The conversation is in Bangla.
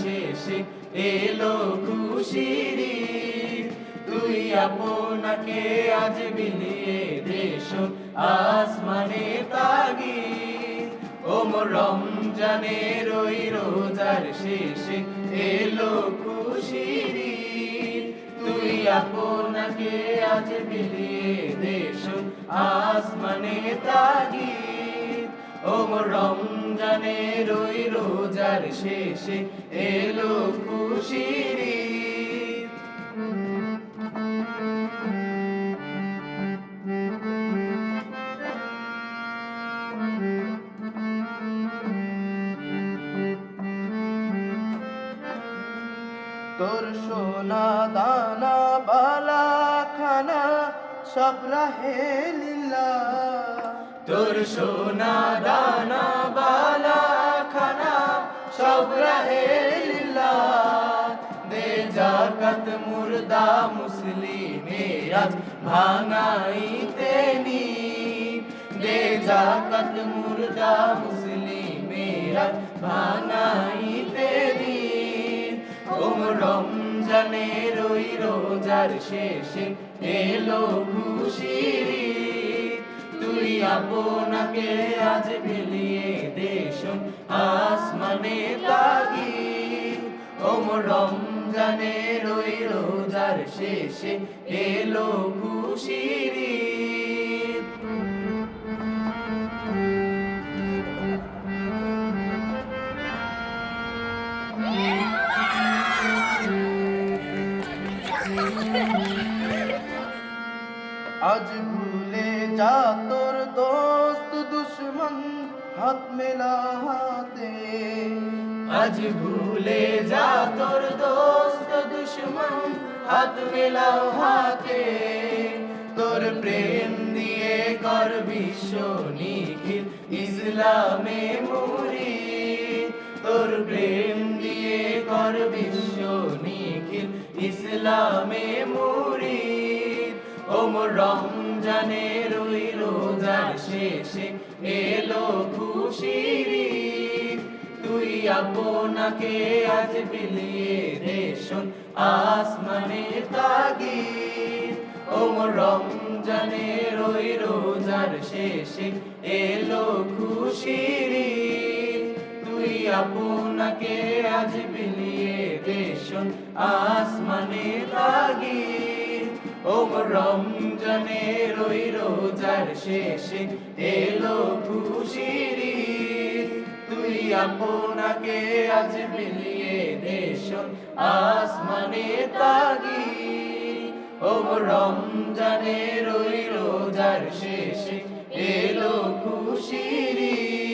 শেষে এলো খুশির ঈদ। তুই আপনাকে আজ বিলিয়ে দেশ আসমানে তাগিদ। ওমর রমজানের ওই রোজার শেষে এলো খুশির ঈদ। তুই আপনাকে আজ বিলিয়ে দেশ আসমানে তাগিদ। ওমর রমজানের ওই রোজার শেষে এলো খুশির ঈদ। তোর সোনা দানা বালা খানা সব রাহে লিল্লাহ। তোর সোনা দানা বালা খানা সব রাহে লিল্লাহ। দে জাকাত মুর্দা মুসলিমের আজ ভাঙাইতে নিদ। দে জাকাত মুর্দা মুসলিমের আজ ভাঙাইতে নিদ। ওমর রমজানের ওই রোজার শেষে এলো খুশির ঈদ। তুই আপনাকে আজ বিলিয়ে দেশ আসমানে তাগিদ। ওমর রমজানের ওই রোজার শেষে এলো খুশির ঈদ। আজ ভুলে যা তোর দোস্ত দুশ্মন হাত মেলা হাতে। আজ ভুলে যা তোর দোস্ত দুশ্মন হাত মেলাও হাতে। তোর প্রেম দিয়ে কর বিশ্ব নিখিল ইসলামে মুরিদ। তোর প্রেম দিয়ে কর বিশ্ব নিখিল ইসলামে মুরিদ। ওমর রমজানের ওই রোজার শেষে এলো খুশির ঈদ। তুই আপনাকে আজ বিলিয়ে দেশ আসমানে তাগিদ। ওমর রমজানের ওই রোজার শেষে এলো খুশির ঈদ। তুই আপনাকে আজ বিলিয়ে দেশ আসমানে তাগিদ। ওমর রমজানের ওই রোজার শেষে এলো খুশির ঈদ। তুই আপনাকে আজ বিলিয়ে দেশ আসমানে তাগিদ। ওমর রমজানের ওই রোজার শেষে এলো খুশির ঈদ।